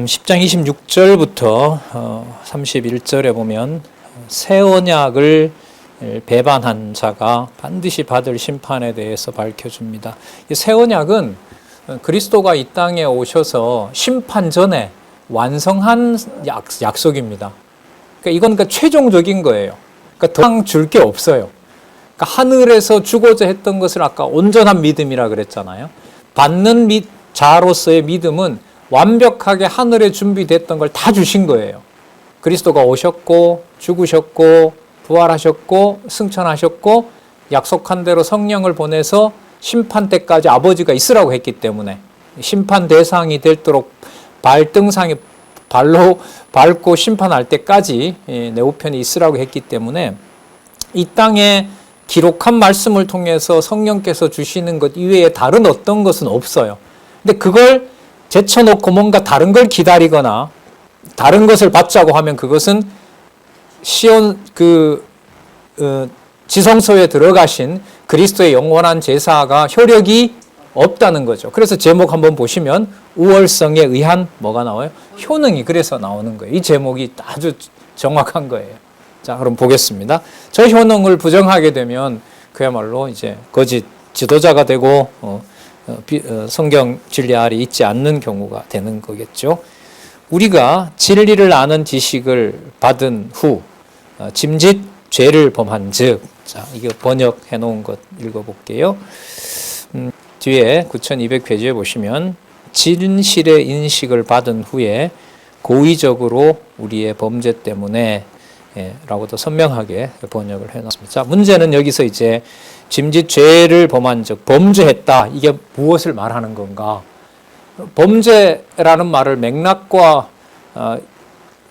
10장 26절부터 31절에 보면 새 언약을 배반한 자가 반드시 받을 심판에 대해서 밝혀줍니다. 이 새 언약은 그리스도가 이 땅에 오셔서 심판 전에 완성한 약속입니다. 그러니까 이건 최종적인 거예요. 그러니까 더 줄 게 없어요. 그러니까 하늘에서 주고자 했던 것을 아까 온전한 믿음이라 그랬잖아요. 받는 자로서의 믿음은 완벽하게 하늘에 준비됐던 걸 다 주신 거예요. 그리스도가 오셨고 죽으셨고 부활하셨고 승천하셨고 약속한 대로 성령을 보내서 심판 때까지 아버지가 있으라고 했기 때문에 심판 대상이 되도록 발등상에 발로 밟고 심판할 때까지 내 우편에 있으라고 했기 때문에 이 땅에 기록한 말씀을 통해서 성령께서 주시는 것 이외에 다른 어떤 것은 없어요. 근데 그걸 제쳐놓고 뭔가 다른 걸 기다리거나 다른 것을 받자고 하면 그것은 시온 지성소에 들어가신 그리스도의 영원한 제사가 효력이 없다는 거죠. 그래서 제목 한번 보시면 우월성에 의한 뭐가 나와요? 효능이 그래서 나오는 거예요. 이 제목이 아주 정확한 거예요. 자, 그럼 보겠습니다. 저 효능을 부정하게 되면 그야말로 이제 거짓 지도자가 되고 성경 진리 아래 있지 않는 경우가 되는 거겠죠. 우리가 진리를 아는 지식을 받은 후 짐짓 죄를 범한 즉, 자, 이거 번역해 놓은 것 읽어볼게요. 뒤에 9200페이지에 보시면 진실의 인식을 받은 후에 고의적으로 우리의 범죄 때문에 라고도 선명하게 번역을 해놨습니다. 자, 문제는 여기서 이제 짐짓 죄를 범한 즉 범죄했다. 이게 무엇을 말하는 건가? 범죄라는 말을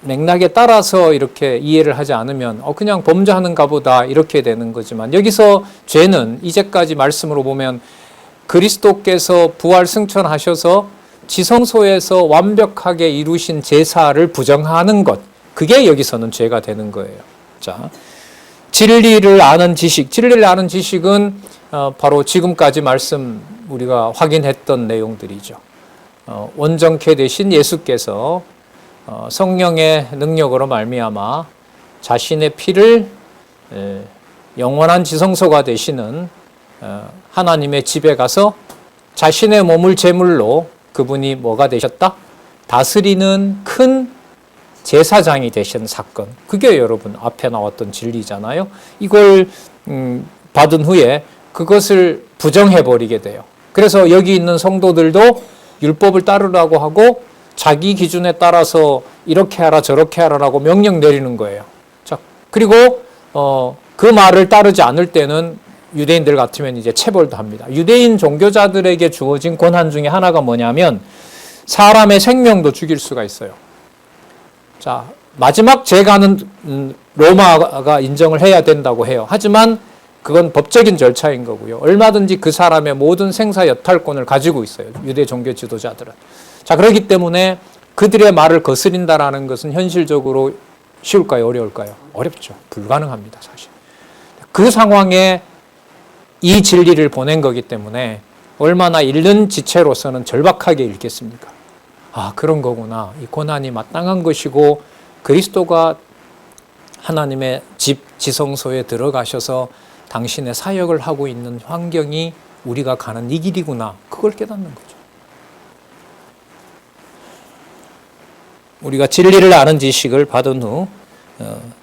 맥락에 따라서 이렇게 이해를 하지 않으면 그냥 범죄하는가 보다 이렇게 되는 거지만 여기서 죄는 이제까지 말씀으로 보면 그리스도께서 부활 승천하셔서 지성소에서 완벽하게 이루신 제사를 부정하는 것, 그게 여기서는 죄가 되는 거예요. 자, 진리를 아는 지식은 바로 지금까지 말씀 우리가 확인했던 내용들이죠. 온전케 되신 예수께서 성령의 능력으로 말미암아 자신의 피를 영원한 지성소가 되시는 하나님의 집에 가서 자신의 몸을 제물로 그분이 뭐가 되셨다? 다스리는 큰 제사장이 되신 사건. 그게 여러분 앞에 나왔던 진리잖아요. 이걸 받은 후에 그것을 부정해버리게 돼요. 그래서 여기 있는 성도들도 율법을 따르라고 하고 자기 기준에 따라서 이렇게 하라 저렇게 하라라고 명령 내리는 거예요. 자, 그리고 그 말을 따르지 않을 때는 유대인들 같으면 이제 체벌도 합니다. 유대인 종교자들에게 주어진 권한 중에 하나가 뭐냐면 사람의 생명도 죽일 수가 있어요. 자, 마지막 재가는 로마가 인정을 해야 된다고 해요. 하지만 그건 법적인 절차인 거고요. 얼마든지 그 사람의 모든 생사 여탈권을 가지고 있어요. 유대 종교 지도자들은. 자, 그렇기 때문에 그들의 말을 거스린다라는 것은 현실적으로 쉬울까요? 어려울까요? 어렵죠. 불가능합니다, 사실. 그 상황에 이 진리를 보낸 거기 때문에 얼마나 읽는 지체로서는 절박하게 읽겠습니까? 아, 그런 거구나. 이 고난이 마땅한 것이고 그리스도가 하나님의 집 지성소에 들어가셔서 당신의 사역을 하고 있는 환경이 우리가 가는 이 길이구나. 그걸 깨닫는 거죠. 우리가 진리를 아는 지식을 받은 후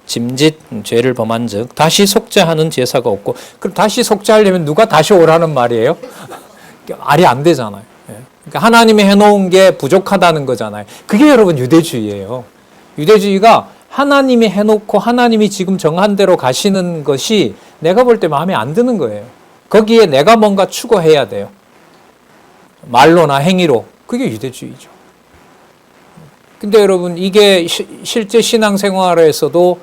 짐짓 죄를 범한 즉 다시 속죄하는 제사가 없고, 그럼 다시 속죄하려면 누가 다시 오라는 말이에요? 말이 안 되잖아요. 그러니까 하나님이 해놓은 게 부족하다는 거잖아요. 그게 여러분 유대주의예요. 유대주의가 하나님이 해놓고 하나님이 지금 정한 대로 가시는 것이 내가 볼 때 마음에 안 드는 거예요. 거기에 내가 뭔가 추구해야 돼요. 말로나 행위로. 그게 유대주의죠. 근데 여러분 이게 실제 신앙생활에서도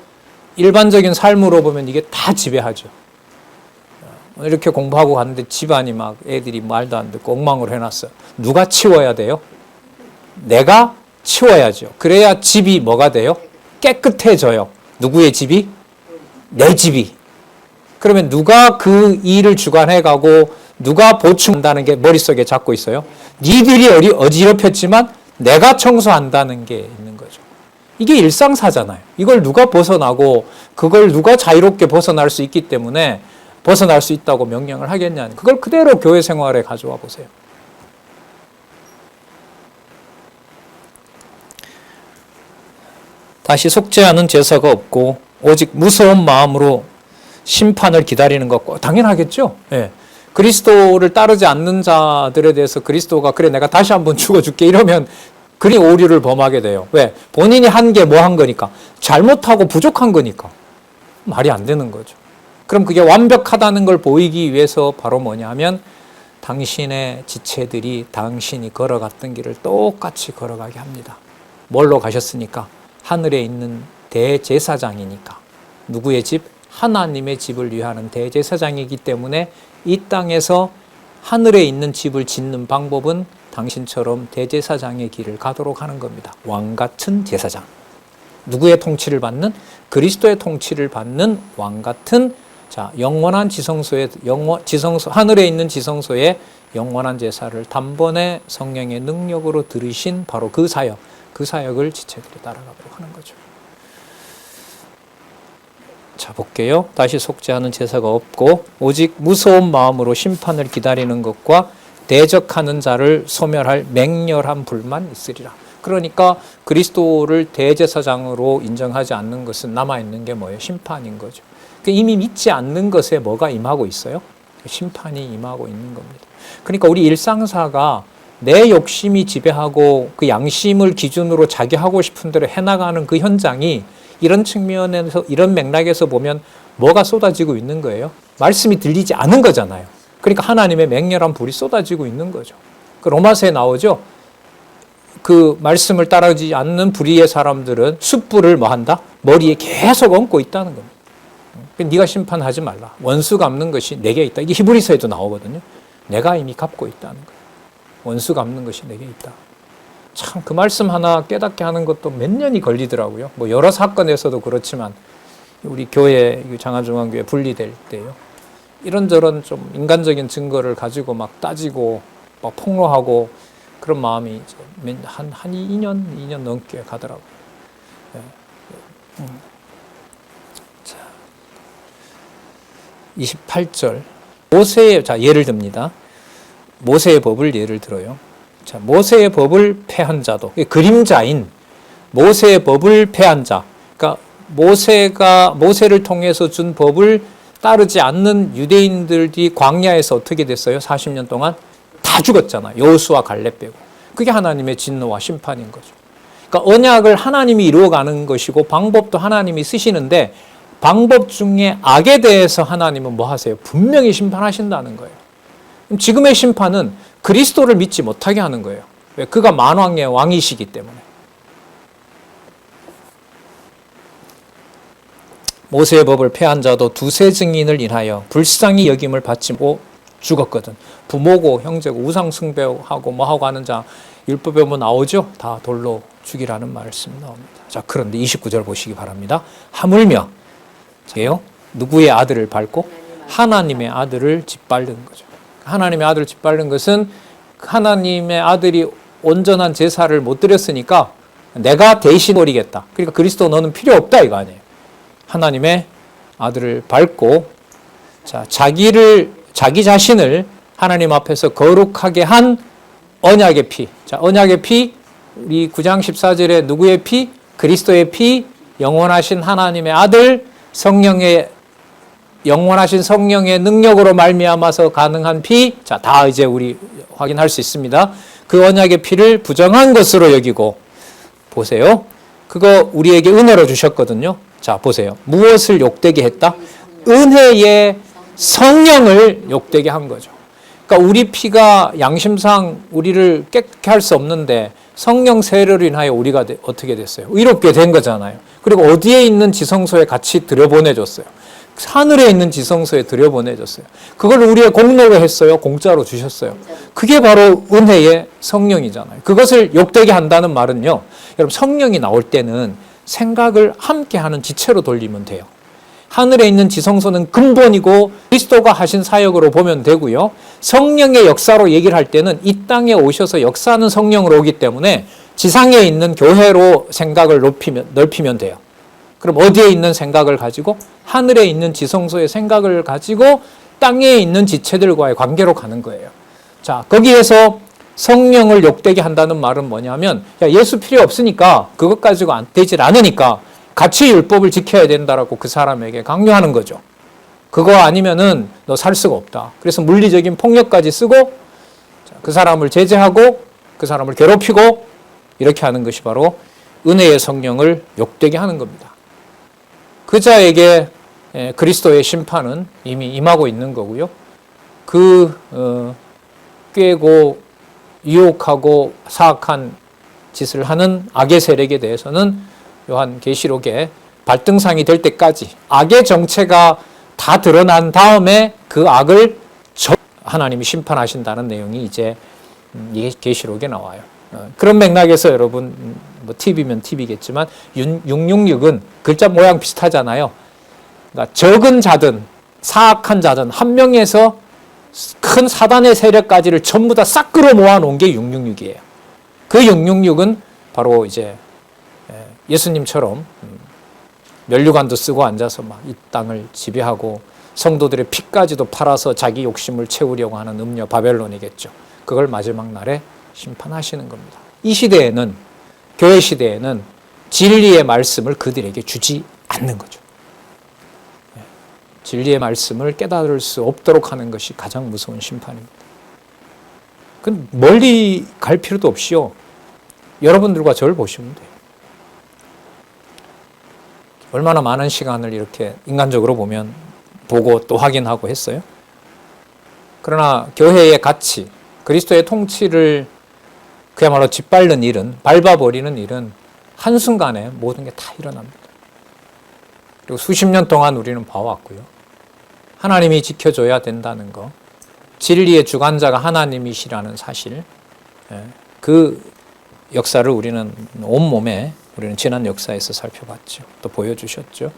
일반적인 삶으로 보면 이게 다 지배하죠. 이렇게 공부하고 갔는데 집안이 막 애들이 말도 안 듣고 엉망으로 해놨어. 누가 치워야 돼요? 내가 치워야죠. 그래야 집이 뭐가 돼요? 깨끗해져요. 누구의 집이? 내 집이. 그러면 누가 그 일을 주관해가고 누가 보충한다는 게 머릿속에 잡고 있어요? 니들이 어지럽혔지만 내가 청소한다는 게 있는 거죠. 이게 일상사잖아요. 이걸 누가 벗어나고 그걸 누가 자유롭게 벗어날 수 있기 때문에 벗어날 수 있다고 명령을 하겠냐. 그걸 그대로 교회 생활에 가져와 보세요. 다시 속죄하는 제사가 없고 오직 무서운 마음으로 심판을 기다리는 것과 당연하겠죠. 예. 그리스도를 따르지 않는 자들에 대해서 그리스도가 그래 내가 다시 한번 죽어줄게 이러면 그리 오류를 범하게 돼요. 왜? 본인이 한 게 뭐 한 거니까. 잘못하고 부족한 거니까. 말이 안 되는 거죠. 그럼 그게 완벽하다는 걸 보이기 위해서 바로 뭐냐 하면 당신의 지체들이 당신이 걸어갔던 길을 똑같이 걸어가게 합니다. 뭘로 가셨으니까? 하늘에 있는 대제사장이니까. 누구의 집? 하나님의 집을 위하는 대제사장이기 때문에 이 땅에서 하늘에 있는 집을 짓는 방법은 당신처럼 대제사장의 길을 가도록 하는 겁니다. 왕 같은 제사장. 누구의 통치를 받는? 그리스도의 통치를 받는 왕 같은 영원한 하늘에 있는 지성소에 영원한 제사를 단번에 성령의 능력으로 들으신 바로 그 사역을 지체들이 따라가도록 하는 거죠. 자, 볼게요. 다시 속죄하는 제사가 없고 오직 무서운 마음으로 심판을 기다리는 것과 대적하는 자를 소멸할 맹렬한 불만 있으리라. 그러니까 그리스도를 대제사장으로 인정하지 않는 것은 남아있는 게 뭐예요? 심판인 거죠. 이미 믿지 않는 것에 뭐가 임하고 있어요? 심판이 임하고 있는 겁니다. 그러니까 우리 일상사가 내 욕심이 지배하고 그 양심을 기준으로 자기 하고 싶은 대로 해나가는 그 현장이 이런 측면에서, 이런 맥락에서 보면 뭐가 쏟아지고 있는 거예요? 말씀이 들리지 않은 거잖아요. 그러니까 하나님의 맹렬한 불이 쏟아지고 있는 거죠. 그 로마서에 나오죠. 그 말씀을 따르지 않는 불의의 사람들은 숯불을 뭐 한다? 머리에 계속 얹고 있다는 겁니다. 네가 심판하지 말라. 원수 갚는 것이 내게 있다. 이게 히브리서에도 나오거든요. 내가 이미 갚고 있다는 거예요. 원수 갚는 것이 내게 있다. 참 그 말씀 하나 깨닫게 하는 것도 몇 년이 걸리더라고요. 뭐 여러 사건에서도 그렇지만 우리 교회 장안중앙교회 분리될 때요. 이런저런 좀 인간적인 증거를 가지고 막 따지고 막 폭로하고 그런 마음이 한 2년 넘게 가더라고요. 자, 28절 모세의 예를 듭니다. 모세의 법을 예를 들어요. 자, 모세의 법을 폐한 자도 그림자인 모세의 법을 폐한 자. 그러니까 모세를 통해서 준 법을 따르지 않는 유대인들이 광야에서 어떻게 됐어요? 40년 동안 다 죽었잖아요. 여호수아 갈렙 빼고. 그게 하나님의 진노와 심판인 거죠. 그러니까 언약을 하나님이 이루어가는 것이고 방법도 하나님이 쓰시는데 방법 중에 악에 대해서 하나님은 뭐 하세요? 분명히 심판하신다는 거예요. 지금의 심판은 그리스도를 믿지 못하게 하는 거예요. 왜? 그가 만왕의 왕이시기 때문에. 모세의 법을 폐한 자도 두세 증인을 인하여 불쌍히 여김을 받지 못하고 죽었거든. 부모고 형제고 우상 숭배하고 뭐하고 하는 자 율법에 뭐 나오죠? 다 돌로 죽이라는 말씀 나옵니다. 자, 그런데 29절 보시기 바랍니다. 하물며 누구의 아들을 밟고? 하나님의 아들을 짓밟는 거죠. 하나님의 아들을 짓밟는 것은 하나님의 아들이 온전한 제사를 못 드렸으니까 내가 대신 버리겠다. 그러니까 그리스도 너는 필요 없다 이거 아니에요. 하나님의 아들을 밟고 자기 자신을 하나님 앞에서 거룩하게 한 언약의 피. 자, 언약의 피 우리 9장 14절에 누구의 피? 그리스도의 피, 영원하신 하나님의 아들, 영원하신 성령의 능력으로 말미암아서 가능한 피. 자, 다 이제 우리 확인할 수 있습니다. 그 언약의 피를 부정한 것으로 여기고 보세요. 그거 우리에게 은혜로 주셨거든요. 자, 보세요. 무엇을 욕되게 했다? 은혜의 성령을 욕되게 한 거죠. 그러니까 우리 피가 양심상 우리를 깨끗게 할 수 없는데 성령 세례로 인하여 우리가 어떻게 됐어요? 의롭게 된 거잖아요. 그리고 어디에 있는 지성소에 같이 들여보내줬어요. 하늘에 있는 지성소에 들여보내줬어요. 그걸 우리의 공로로 했어요? 공짜로 주셨어요? 그게 바로 은혜의 성령이잖아요. 그것을 욕되게 한다는 말은요. 여러분 성령이 나올 때는 생각을 함께하는 지체로 돌리면 돼요. 하늘에 있는 지성소는 근본이고 그리스도가 하신 사역으로 보면 되고요. 성령의 역사로 얘기를 할 때는 이 땅에 오셔서 역사하는 성령으로 오기 때문에 지상에 있는 교회로 생각을 넓히면 돼요. 그럼 어디에 있는 생각을 가지고? 하늘에 있는 지성소의 생각을 가지고 땅에 있는 지체들과의 관계로 가는 거예요. 자, 거기에서 성령을 욕되게 한다는 말은 뭐냐면, 야, 예수 필요 없으니까, 그것 가지고 안 되질 않으니까 같이 율법을 지켜야 된다라고 그 사람에게 강요하는 거죠. 그거 아니면은 너 살 수가 없다. 그래서 물리적인 폭력까지 쓰고 그 사람을 제재하고 그 사람을 괴롭히고 이렇게 하는 것이 바로 은혜의 성령을 욕되게 하는 겁니다. 그 자에게 그리스도의 심판은 이미 임하고 있는 거고요. 꾀고 유혹하고 사악한 짓을 하는 악의 세력에 대해서는 요한계시록에 발등상이 될 때까지 악의 정체가 다 드러난 다음에 그 악을 하나님이 심판하신다는 내용이 이제 계시록에 나와요. 그런 맥락에서 여러분 뭐 TV면 TV겠지만 666은 글자 모양 비슷하잖아요. 그러니까 적은 자든 사악한 자든 한 명에서 큰 사단의 세력까지를 전부 다 싹 끌어 모아 놓은 게 666이에요. 그 666은 바로 이제 예수님처럼 면류관도 쓰고 앉아서 막 이 땅을 지배하고 성도들의 피까지도 팔아서 자기 욕심을 채우려고 하는 음녀 바벨론이겠죠. 그걸 마지막 날에 심판하시는 겁니다. 이 시대에는, 교회 시대에는 진리의 말씀을 그들에게 주지 않는 거죠. 진리의 말씀을 깨달을 수 없도록 하는 것이 가장 무서운 심판입니다. 멀리 갈 필요도 없이요. 여러분들과 저를 보시면 돼요. 얼마나 많은 시간을 이렇게 인간적으로 보고 또 확인하고 했어요. 그러나 교회의 가치, 그리스도의 통치를 그야말로 짓밟는 일은, 밟아버리는 일은 한순간에 모든 게 다 일어납니다. 그리고 수십 년 동안 우리는 봐왔고요. 하나님이 지켜줘야 된다는 거, 진리의 주관자가 하나님이시라는 사실, 그 역사를 우리는 온몸에 우리는 지난 역사에서 살펴봤죠. 또 보여주셨죠.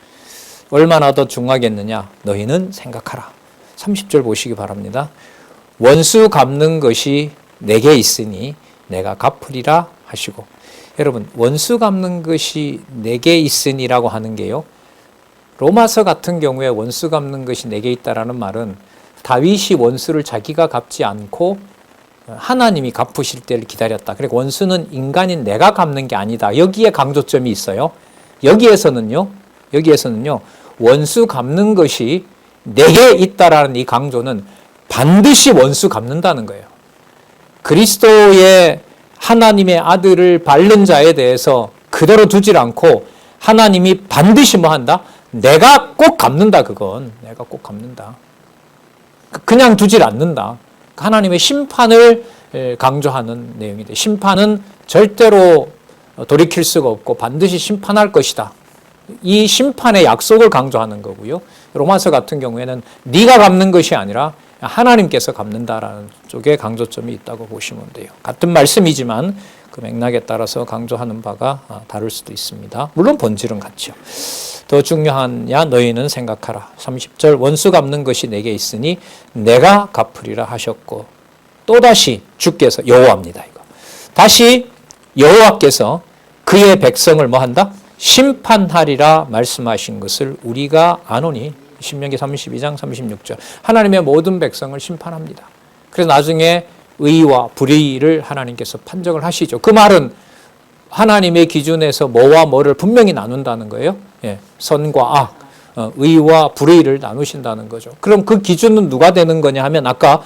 얼마나 더 중하겠느냐? 너희는 생각하라. 30절 보시기 바랍니다. 원수 갚는 것이 내게 있으니 내가 갚으리라 하시고. 여러분, 원수 갚는 것이 내게 있으니라고 하는 게요. 로마서 같은 경우에 원수 갚는 것이 내게 있다라는 말은 다윗이 원수를 자기가 갚지 않고 하나님이 갚으실 때를 기다렸다. 그리고 원수는 인간인 내가 갚는 게 아니다. 여기에 강조점이 있어요. 여기에서는요. 원수 갚는 것이 내게 있다라는 이 강조는 반드시 원수 갚는다는 거예요. 그리스도의 하나님의 아들을 밟는 자에 대해서 그대로 두질 않고 하나님이 반드시 뭐 한다? 내가 꼭 갚는다. 그건 내가 꼭 갚는다. 그냥 두질 않는다. 하나님의 심판을 강조하는 내용인데, 심판은 절대로 돌이킬 수가 없고 반드시 심판할 것이다. 이 심판의 약속을 강조하는 거고요. 로마서 같은 경우에는 네가 갚는 것이 아니라 하나님께서 갚는다라는 쪽에 강조점이 있다고 보시면 돼요. 같은 말씀이지만 그 맥락에 따라서 강조하는 바가 다를 수도 있습니다. 물론 본질은 같죠. 더 중요하냐 너희는 생각하라. 30절 원수 갚는 것이 내게 있으니 내가 갚으리라 하셨고, 또다시 주께서, 여호와입니다. 이거 다시 여호와께서 그의 백성을 뭐 한다? 심판하리라 말씀하신 것을 우리가 아노니. 신명기 32장 36절. 하나님의 모든 백성을 심판합니다. 그래서 나중에 의와 불의를 하나님께서 판정을 하시죠. 그 말은 하나님의 기준에서 뭐와 뭐를 분명히 나눈다는 거예요. 선과 악, 의와 불의를 나누신다는 거죠. 그럼 그 기준은 누가 되는 거냐 하면 아까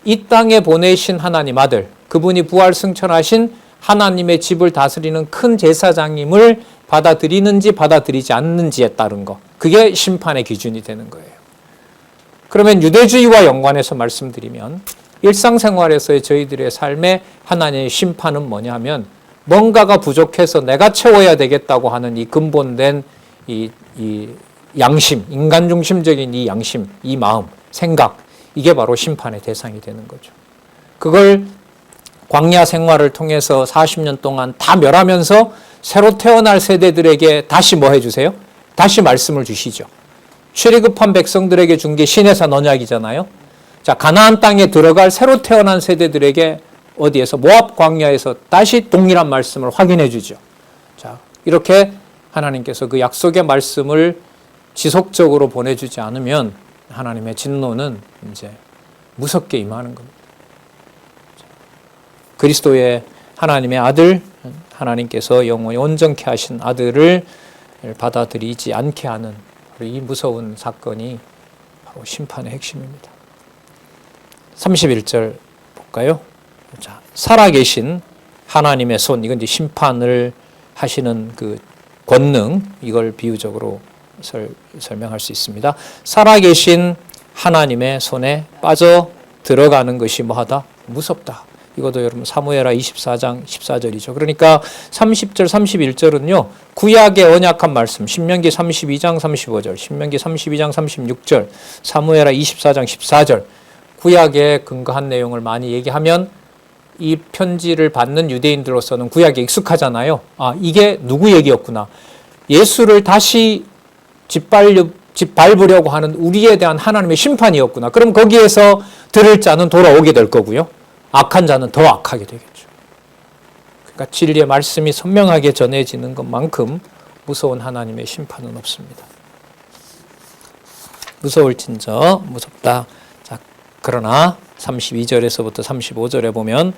이 땅에 보내신 하나님 아들, 그분이 부활 승천하신 하나님의 집을 다스리는 큰 제사장임을 받아들이는지 받아들이지 않는지에 따른 거. 그게 심판의 기준이 되는 거예요. 그러면 유대주의와 연관해서 말씀드리면 일상생활에서의 저희들의 삶의 하나님의 심판은 뭐냐 하면 뭔가가 부족해서 내가 채워야 되겠다고 하는 이 근본된 이 양심, 인간 중심적인 이 양심, 이 마음, 생각, 이게 바로 심판의 대상이 되는 거죠. 그걸 광야 생활을 통해서 40년 동안 다 멸하면서 새로 태어날 세대들에게 다시 뭐 해주세요? 다시 말씀을 주시죠. 출애굽한 백성들에게 준 게 신해산 언약이잖아요. 자, 가나안 땅에 들어갈 새로 태어난 세대들에게 어디에서 모압 광야에서 다시 동일한 말씀을 확인해 주죠. 자, 이렇게 하나님께서 그 약속의 말씀을 지속적으로 보내주지 않으면 하나님의 진노는 이제 무섭게 임하는 겁니다. 그리스도의 하나님의 아들, 하나님께서 영원히 온전케 하신 아들을 받아들이지 않게 하는 이 무서운 사건이 바로 심판의 핵심입니다. 31절 볼까요? 자, 살아계신 하나님의 손, 이건 이제 심판을 하시는 그 권능, 이걸 비유적으로 설명할 수 있습니다. 살아계신 하나님의 손에 빠져 들어가는 것이 뭐하다? 무섭다. 이것도 여러분 사무엘하 24장 14절이죠. 그러니까 30절 31절은요. 구약의 언약한 말씀, 신명기 32장 35절, 신명기 32장 36절, 사무엘하 24장 14절, 구약에 근거한 내용을 많이 얘기하면 이 편지를 받는 유대인들로서는 구약에 익숙하잖아요. 아, 이게 누구 얘기였구나. 예수를 다시 짓밟으려고 하는 우리에 대한 하나님의 심판이었구나. 그럼 거기에서 들을 자는 돌아오게 될 거고요. 악한 자는 더 악하게 되겠죠. 그러니까 진리의 말씀이 선명하게 전해지는 것만큼 무서운 하나님의 심판은 없습니다. 무서울진저 무섭다. 자, 그러나 32절에서부터 35절에 보면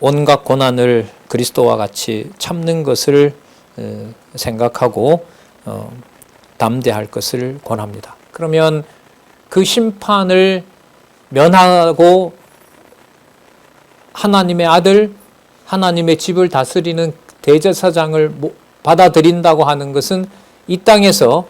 온갖 고난을 그리스도와 같이 참는 것을 생각하고 담대할 것을 권합니다. 그러면 그 심판을 면하고 하나님의 아들, 하나님의 집을 다스리는 대제사장을 받아들인다고 하는 것은 이 땅에서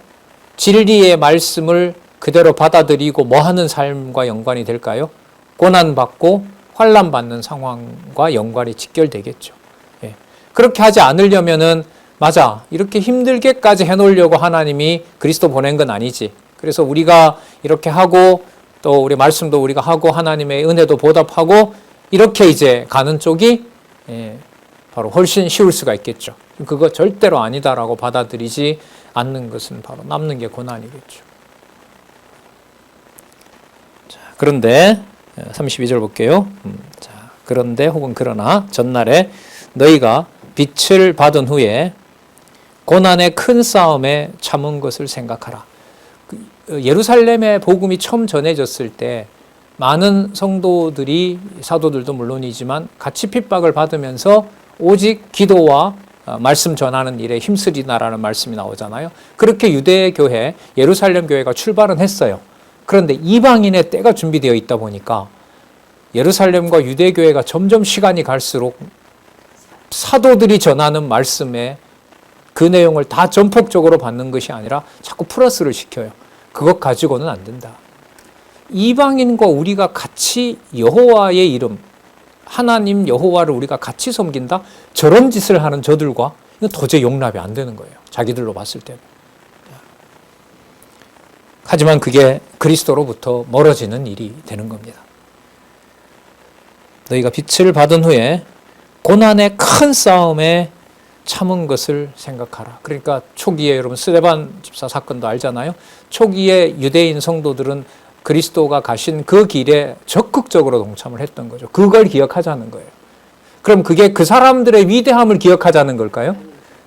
진리의 말씀을 그대로 받아들이고 뭐하는 삶과 연관이 될까요? 고난받고 환난받는 상황과 연관이 직결되겠죠. 예. 그렇게 하지 않으려면은 맞아, 이렇게 힘들게까지 해놓으려고 하나님이 그리스도 보낸 건 아니지. 그래서 우리가 이렇게 하고 또 우리 말씀도 우리가 하고 하나님의 은혜도 보답하고 이렇게 이제 가는 쪽이 바로 훨씬 쉬울 수가 있겠죠. 그거 절대로 아니다라고 받아들이지 않는 것은 바로 남는 게 고난이겠죠. 자, 그런데 32절 볼게요. 자, 그런데 혹은 그러나 전날에 너희가 빛을 받은 후에 고난의 큰 싸움에 참은 것을 생각하라. 예루살렘의 복음이 처음 전해졌을 때 많은 성도들이, 사도들도 물론이지만 같이 핍박을 받으면서 오직 기도와 말씀 전하는 일에 힘쓰리나라는 말씀이 나오잖아요. 그렇게 유대 교회, 예루살렘 교회가 출발은 했어요. 그런데 이방인의 때가 준비되어 있다 보니까 예루살렘과 유대 교회가 점점 시간이 갈수록 사도들이 전하는 말씀에 그 내용을 다 전폭적으로 받는 것이 아니라 자꾸 플러스를 시켜요. 그것 가지고는 안 된다. 이방인과 우리가 같이 여호와의 이름, 하나님 여호와를 우리가 같이 섬긴다? 저런 짓을 하는 저들과 이건 도저히 용납이 안 되는 거예요. 자기들로 봤을 때는. 하지만 그게 그리스도로부터 멀어지는 일이 되는 겁니다. 너희가 빛을 받은 후에 고난의 큰 싸움에 참은 것을 생각하라. 그러니까 초기에 여러분 스데반 집사 사건도 알잖아요. 초기에 유대인 성도들은 그리스도가 가신 그 길에 적극적으로 동참을 했던 거죠. 그걸 기억하자는 거예요. 그럼 그게 그 사람들의 위대함을 기억하자는 걸까요?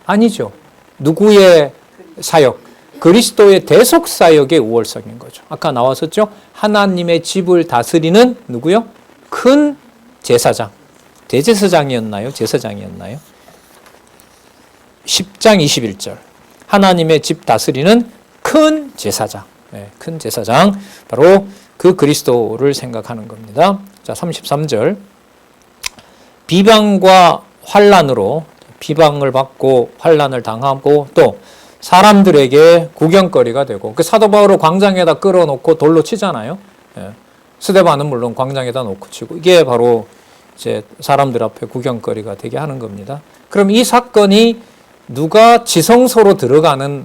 아니죠. 누구의 사역? 그리스도의 대속 사역의 우월성인 거죠. 아까 나왔었죠? 하나님의 집을 다스리는 누구요? 큰 제사장. 대제사장이었나요? 제사장이었나요? 10장 21절. 하나님의 집 다스리는 큰 제사장. 네, 큰 제사장. 바로 그 그리스도를 생각하는 겁니다. 자, 33절. 비방과 환난으로 비방을 받고 환난을 당하고 또 사람들에게 구경거리가 되고 그 사도 바울을 광장에다 끌어놓고 돌로 치잖아요. 예. 스데반은 물론 광장에다 놓고 치고 이게 바로 이제 사람들 앞에 구경거리가 되게 하는 겁니다. 그럼 이 사건이 누가 지성소로 들어가는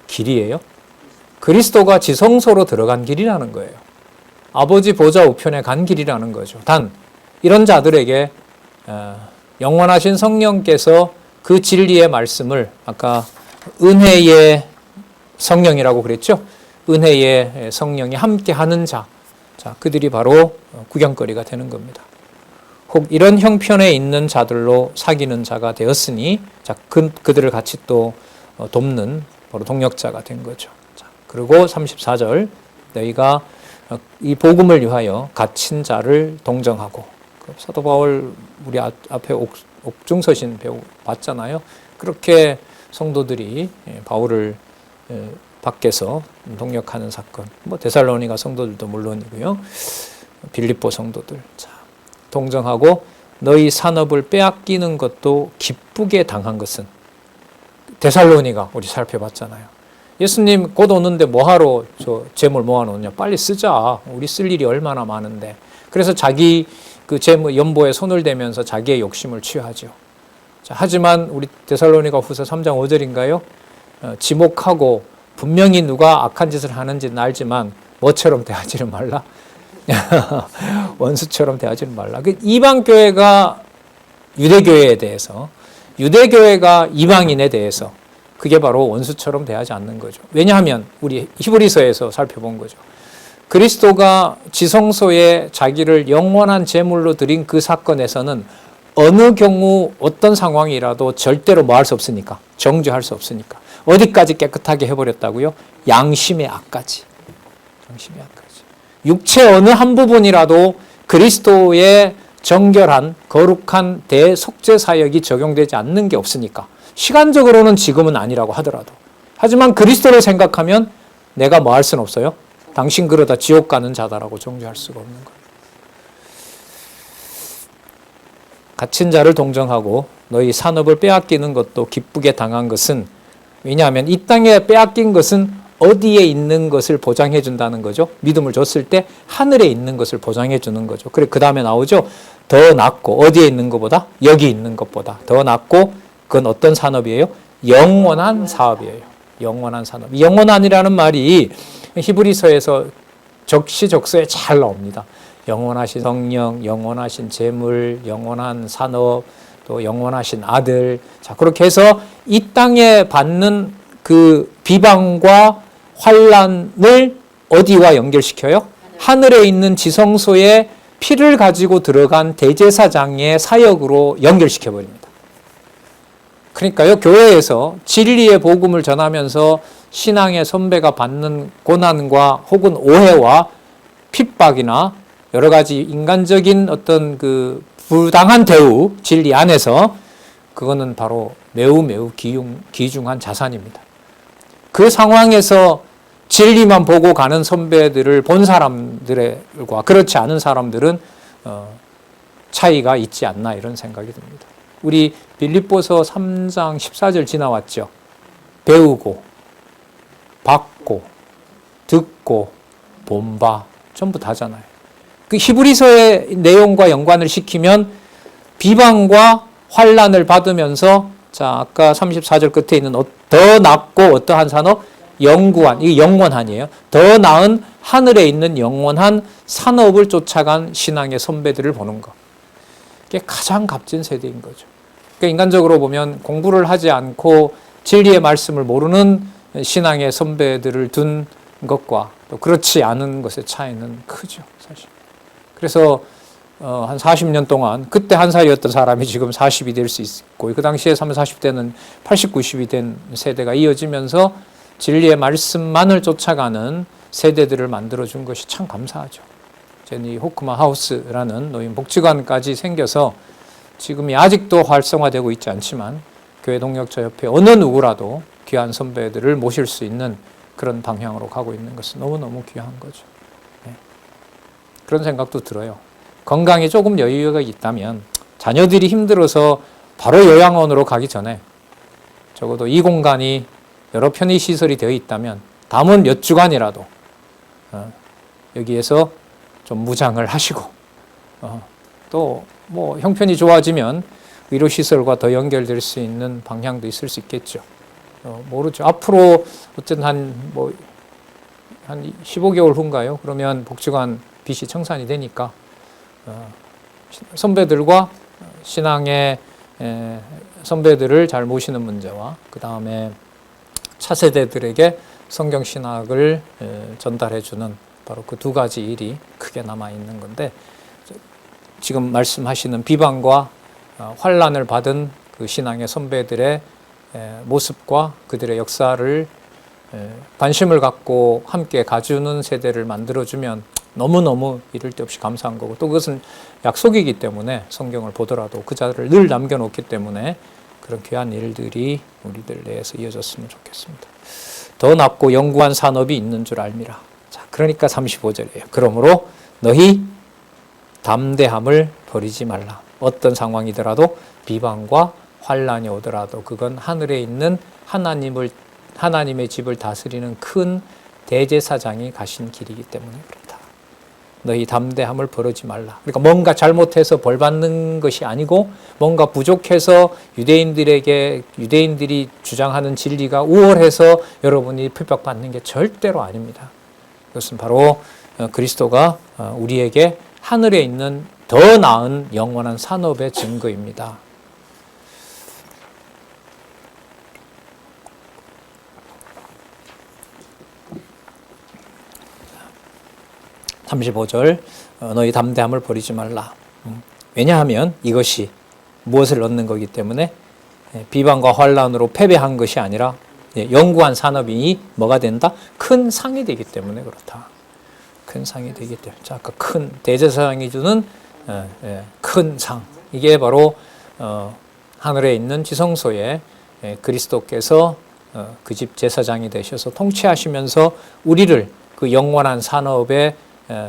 길이에요? 그리스도가 지성소로 들어간 길이라는 거예요. 아버지 보좌 우편에 간 길이라는 거죠. 단 이런 자들에게 영원하신 성령께서 그 진리의 말씀을 아까 은혜의 성령이라고 그랬죠. 은혜의 성령이 함께하는 자, 그들이 바로 구경거리가 되는 겁니다. 혹 이런 형편에 있는 자들로 사귀는 자가 되었으니 자, 그들을 같이 또 돕는 바로 동력자가 된 거죠. 자, 그리고 34절 너희가 이 복음을 위하여 갇힌 자를 동정하고 사도 바울 우리 앞에 옥중서신 배우 봤잖아요. 그렇게 성도들이 바울을 밖에서 동력하는 사건, 뭐 데살로니가 성도들도 물론이고요. 빌립보 성도들 자, 동정하고 너희 산업을 빼앗기는 것도 기쁘게 당한 것은 데살로니가 우리 살펴봤잖아요. 예수님 곧 오는데 뭐하러 저 재물 모아놓냐? 빨리 쓰자. 우리 쓸 일이 얼마나 많은데. 그래서 자기 그 재물 연보에 손을 대면서 자기의 욕심을 취하죠. 자, 하지만 우리 데살로니가 후서 3장 5절인가요? 지목하고 분명히 누가 악한 짓을 하는지는 알지만 뭐처럼 대하지는 말라. 원수처럼 대하지는 말라. 그 이방 교회가 유대교회에 대해서, 유대교회가 이방인에 대해서 그게 바로 원수처럼 대하지 않는 거죠. 왜냐하면 우리 히브리서에서 살펴본 거죠. 그리스도가 지성소에 자기를 영원한 제물로 드린 그 사건에서는 어느 경우 어떤 상황이라도 절대로 뭐 할 수 없으니까, 정죄할 수 없으니까 어디까지 깨끗하게 해버렸다고요? 양심의 악까지. 양심의 악까지. 육체 어느 한 부분이라도 그리스도의 정결한 거룩한 대속죄 사역이 적용되지 않는 게 없으니까 시간적으로는 지금은 아니라고 하더라도 하지만 그리스도를 생각하면 내가 뭐 할 수는 없어요? 당신 그러다 지옥 가는 자다라고 정죄할 수가 없는 거예요. 갇힌 자를 동정하고 너희 산업을 빼앗기는 것도 기쁘게 당한 것은 왜냐하면 이 땅에 빼앗긴 것은 어디에 있는 것을 보장해 준다는 거죠. 믿음을 줬을 때 하늘에 있는 것을 보장해 주는 거죠. 그래 그 다음에 나오죠. 더 낫고 어디에 있는 것보다 여기 있는 것보다 더 낫고 그건 어떤 산업이에요? 영원한 사업이에요. 영원한 산업. 영원한이라는 말이 히브리서에서 적시적소에 잘 나옵니다. 영원하신 성령, 영원하신 재물, 영원한 산업, 또 영원하신 아들. 자, 그렇게 해서 이 땅에 받는 그 비방과 환란을 어디와 연결시켜요? 하늘에 있는 지성소에 피를 가지고 들어간 대제사장의 사역으로 연결시켜버립니다. 그러니까요, 교회에서 진리의 복음을 전하면서 신앙의 선배가 받는 고난과 혹은 오해와 핍박이나 여러 가지 인간적인 어떤 그 부당한 대우, 진리 안에서 그거는 바로 매우 귀중한 자산입니다. 그 상황에서 진리만 보고 가는 선배들을 본 사람들과 그렇지 않은 사람들은 차이가 있지 않나 이런 생각이 듭니다. 우리 빌립보서 3장 14절 지나왔죠. 배우고 받고 듣고 본바 전부 다잖아요. 그 히브리서의 내용과 연관을 시키면 비방과 환란을 받으면서 자 아까 34절 끝에 있는 더 낫고 어떠한 산업? 영구한, 이게 영원한이에요. 더 나은 하늘에 있는 영원한 산업을 쫓아간 신앙의 선배들을 보는 것. 이게 가장 값진 세대인 거죠. 그러니까 인간적으로 보면 공부를 하지 않고 진리의 말씀을 모르는 신앙의 선배들을 둔 것과 또 그렇지 않은 것의 차이는 크죠, 사실. 그래서 한 40년 동안 그때 한 살이었던 사람이 지금 40이 될 수 있고 그 당시에 30, 40대는 80, 90이 된 세대가 이어지면서 진리의 말씀만을 쫓아가는 세대들을 만들어준 것이 참 감사하죠. 제니 호크마 하우스라는 노인 복지관까지 생겨서 지금이 아직도 활성화되고 있지 않지만 교회 동력자 협회 어느 누구라도 귀한 선배들을 모실 수 있는 그런 방향으로 가고 있는 것은 너무너무 귀한 거죠. 네. 그런 생각도 들어요. 건강에 조금 여유가 있다면 자녀들이 힘들어서 바로 요양원으로 가기 전에 적어도 이 공간이 여러 편의시설이 되어 있다면 남은 몇 주간이라도 여기에서 좀 무장을 하시고 또 뭐 형편이 좋아지면 의료시설과 더 연결될 수 있는 방향도 있을 수 있겠죠. 모르죠. 앞으로 어쨌든 한 15개월 후인가요? 그러면 복지관 빚이 청산이 되니까 선배들과 신앙의 선배들을 잘 모시는 문제와 그 다음에 차세대들에게 성경신학을 전달해 주는 바로 그 두 가지 일이 크게 남아 있는 건데 지금 말씀하시는 비방과 환난을 받은 그 신앙의 선배들의 모습과 그들의 역사를 관심을 갖고 함께 가주는 세대를 만들어주면 너무너무 이를 데 없이 감사한 거고, 또 그것은 약속이기 때문에 성경을 보더라도 그 자들을 늘 남겨놓기 때문에 그런 귀한 일들이 우리들 내에서 이어졌으면 좋겠습니다. 더 낫고 영구한 산업이 있는 줄 알미라. 자, 그러니까 35절이에요. 그러므로 너희 담대함을 버리지 말라. 어떤 상황이더라도 비방과 환난이 오더라도 그건 하늘에 있는 하나님의 집을 다스리는 큰 대제사장이 가신 길이기 때문에 그렇다. 너희 담대함을 버리지 말라. 그러니까 뭔가 잘못해서 벌 받는 것이 아니고, 뭔가 부족해서 유대인들이 주장하는 진리가 우월해서 여러분이 핍박받는 게 절대로 아닙니다. 그것은 바로 그리스도가 우리에게 하늘에 있는 더 나은 영원한 산업의 증거입니다. 35절 너희 담대함을 버리지 말라. 왜냐하면 이것이 무엇을 얻는 거기 때문에 비방과 환난으로 패배한 것이 아니라 영구한 산업이 뭐가 된다? 큰 상이 되기 때문에 그렇다. 큰 상이 되기 때문에. 자, 아까 큰 대제사장이 주는 큰 상. 이게 바로 하늘에 있는 지성소에 그리스도께서 그 집 제사장이 되셔서 통치하시면서 우리를 그 영원한 산업의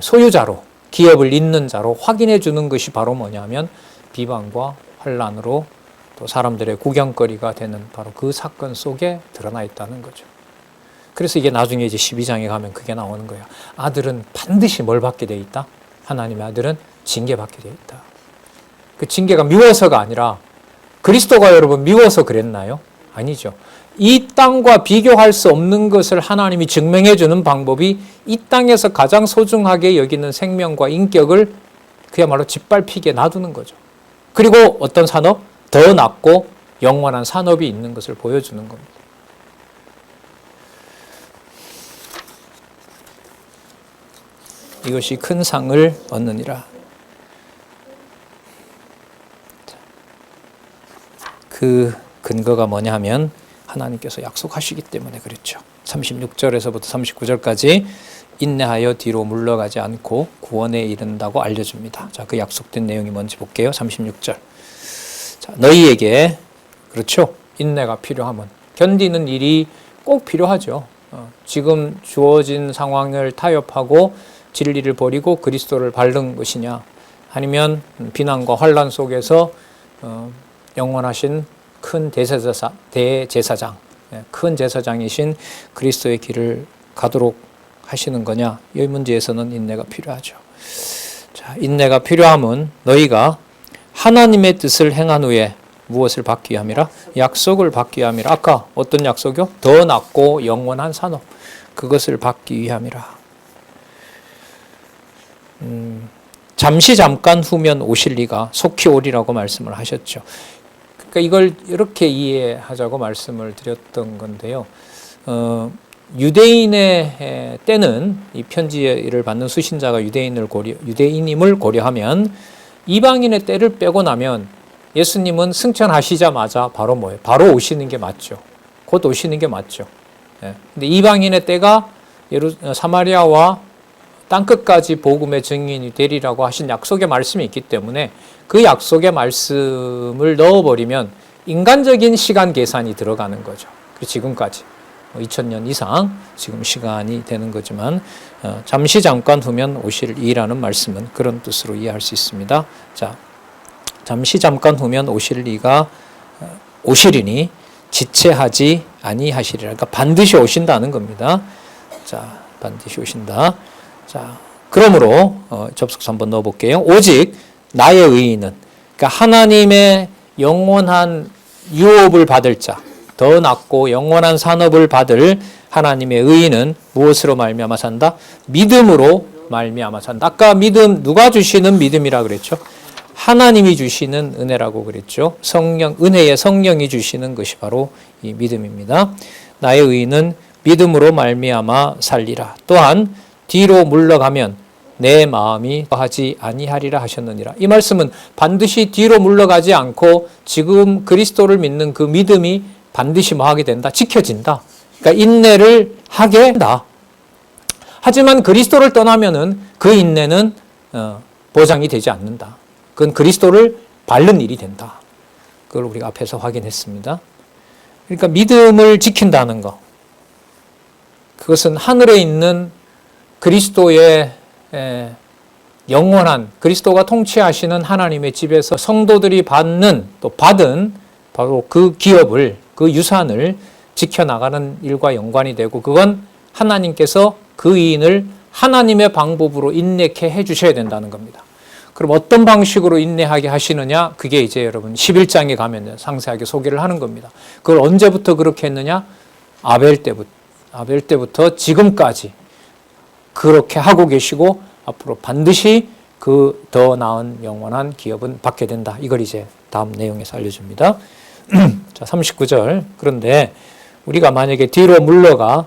소유자로, 기업을 잇는 자로 확인해 주는 것이 바로 뭐냐면 비방과 환난으로 또 사람들의 구경거리가 되는 바로 그 사건 속에 드러나 있다는 거죠. 그래서 이게 나중에 이제 12장에 가면 그게 나오는 거예요. 아들은 반드시 뭘 받게 돼 있다? 하나님의 아들은 징계받게 돼 있다. 그 징계가 미워서가 아니라 그리스도가 여러분 미워서 그랬나요? 아니죠. 이 땅과 비교할 수 없는 것을 하나님이 증명해 주는 방법이 이 땅에서 가장 소중하게 여기는 생명과 인격을 그야말로 짓밟히게 놔두는 거죠. 그리고 어떤 산업? 더 낫고 영원한 산업이 있는 것을 보여주는 겁니다. 이것이 큰 상을 얻느니라. 그 근거가 뭐냐 하면 하나님께서 약속하시기 때문에 그렇죠. 36절에서부터 39절까지 인내하여 뒤로 물러가지 않고 구원에 이른다고 알려줍니다. 자, 그 약속된 내용이 뭔지 볼게요. 36절. 자, 너희에게 그렇죠. 인내가 필요하면 견디는 일이 꼭 필요하죠. 지금 주어진 상황을 타협하고 진리를 버리고 그리스도를 밟는 것이냐, 아니면 비난과 환난 속에서 영원하신 큰 대제사장, 큰 제사장이신 그리스도의 길을 가도록 하시는 거냐, 이 문제에서는 인내가 필요하죠. 자, 인내가 필요함은 너희가 하나님의 뜻을 행한 후에 무엇을 받기 위함이라? 약속을 받기 위함이라. 아까 어떤 약속이요? 더 낫고 영원한 산업, 그것을 받기 위함이라. 잠시 잠깐 후면 오실 리가 속히 오리라고 말씀을 하셨죠. 그러니까 이걸 이렇게 이해하자고 말씀을 드렸던 건데요. 유대인의 때는 이 편지를 받는 수신자가 유대인임을 고려하면 이방인의 때를 빼고 나면 예수님은 승천하시자마자 바로 뭐예요? 바로 오시는 게 맞죠. 곧 오시는 게 맞죠. 근데 이방인의 때가 사마리아와 땅끝까지 복음의 증인이 되리라고 하신 약속의 말씀이 있기 때문에 그 약속의 말씀을 넣어버리면 인간적인 시간 계산이 들어가는 거죠. 지금까지 2000년 이상 지금 시간이 되는 거지만 잠시 잠깐 후면 오실 이라는 말씀은 그런 뜻으로 이해할 수 있습니다. 자, 잠시 잠깐 후면 오실 이가 오시리니 지체하지 아니하시리라. 그러니까 반드시 오신다는 겁니다. 자, 반드시 오신다. 자, 그러므로 접속사 한번 넣어볼게요. 오직 나의 의인은, 그러니까 하나님의 영원한 유업을 받을 자, 더 낫고 영원한 산업을 받을 하나님의 의인은 무엇으로 말미암아 산다? 믿음으로 말미암아 산다. 아까 믿음, 누가 주시는 믿음이라 그랬죠? 하나님이 주시는 은혜라고 그랬죠. 성령, 은혜의 성령이 주시는 것이 바로 이 믿음입니다. 나의 의인은 믿음으로 말미암아 살리라. 또한 뒤로 물러가면 내 마음이 하지 아니하리라 하셨느니라. 이 말씀은 반드시 뒤로 물러가지 않고 지금 그리스도를 믿는 그 믿음이 반드시 뭐하게 된다? 지켜진다. 그러니까 인내를 하게 된다. 하지만 그리스도를 떠나면은 그 인내는 보장이 되지 않는다. 그건 그리스도를 밟는 일이 된다. 그걸 우리가 앞에서 확인했습니다. 그러니까 믿음을 지킨다는 것. 그것은 하늘에 있는 그리스도의 영원한 그리스도가 통치하시는 하나님의 집에서 성도들이 받는 또 받은 바로 그 기업을 그 유산을 지켜나가는 일과 연관이 되고 그건 하나님께서 그 이인을 하나님의 방법으로 인내케 해주셔야 된다는 겁니다. 그럼 어떤 방식으로 인내하게 하시느냐? 그게 이제 여러분 11장에 가면 상세하게 소개를 하는 겁니다. 그걸 언제부터 그렇게 했느냐? 아벨 때부터 지금까지 그렇게 하고 계시고 앞으로 반드시 그 더 나은 영원한 기업은 받게 된다. 이걸 이제 다음 내용에서 알려줍니다. 자, 39절. 그런데 우리가 만약에 뒤로 물러가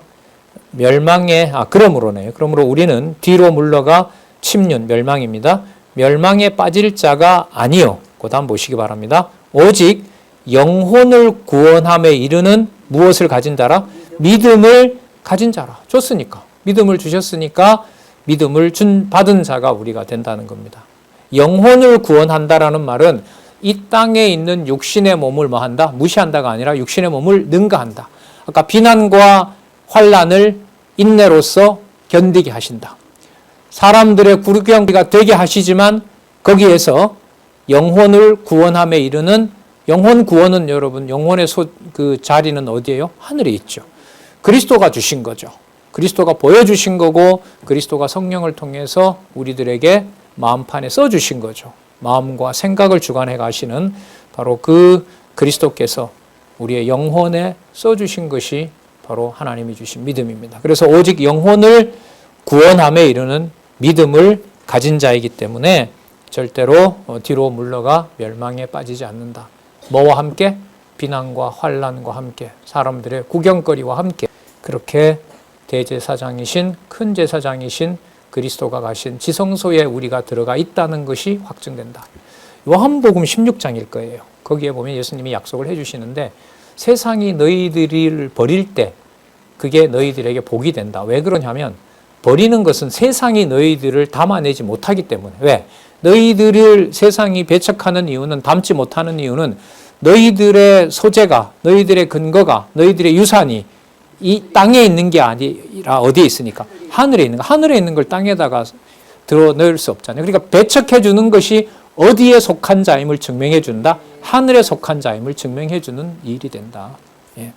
그러므로 우리는 뒤로 물러가 침륜, 멸망입니다. 멸망에 빠질 자가 아니요. 그 다음 보시기 바랍니다. 오직 영혼을 구원함에 이르는 무엇을 가진 자라? 믿음을 가진 자라. 줬으니까. 믿음을 주셨으니까 믿음을 받은 자가 우리가 된다는 겁니다. 영혼을 구원한다라는 말은 이 땅에 있는 육신의 몸을 뭐한다? 무시한다가 아니라 육신의 몸을 능가한다. 아까 비난과 환난을 인내로서 견디게 하신다. 사람들의 구경거리가 되게 하시지만 거기에서 영혼을 구원함에 이르는 영혼 구원은 여러분 영혼의 그 자리는 어디예요? 하늘에 있죠. 그리스도가 주신 거죠. 그리스도가 보여주신 거고 그리스도가 성령을 통해서 우리들에게 마음판에 써주신 거죠. 마음과 생각을 주관해 가시는 바로 그 그리스도께서 우리의 영혼에 써주신 것이 바로 하나님이 주신 믿음입니다. 그래서 오직 영혼을 구원함에 이르는 믿음을 가진 자이기 때문에 절대로 뒤로 물러가 멸망에 빠지지 않는다. 뭐와 함께? 비난과 환난과 함께 사람들의 구경거리와 함께 그렇게 대제사장이신 큰 제사장이신 그리스도가 가신 지성소에 우리가 들어가 있다는 것이 확증된다. 요한복음 16장일 거예요. 거기에 보면 예수님이 약속을 해주시는데 세상이 너희들을 버릴 때 그게 너희들에게 복이 된다. 왜 그러냐면 버리는 것은 세상이 너희들을 담아내지 못하기 때문에. 왜? 너희들을 세상이 배척하는 이유는 담지 못하는 이유는 너희들의 소재가 너희들의 근거가 너희들의 유산이 이 땅에 있는 게 아니라 어디에 있으니까 하늘에 있는 거. 하늘에 있는 걸 땅에다가 드러낼 수 없잖아요. 그러니까 배척해 주는 것이 어디에 속한 자임을 증명해 준다. 하늘에 속한 자임을 증명해 주는 일이 된다. 예.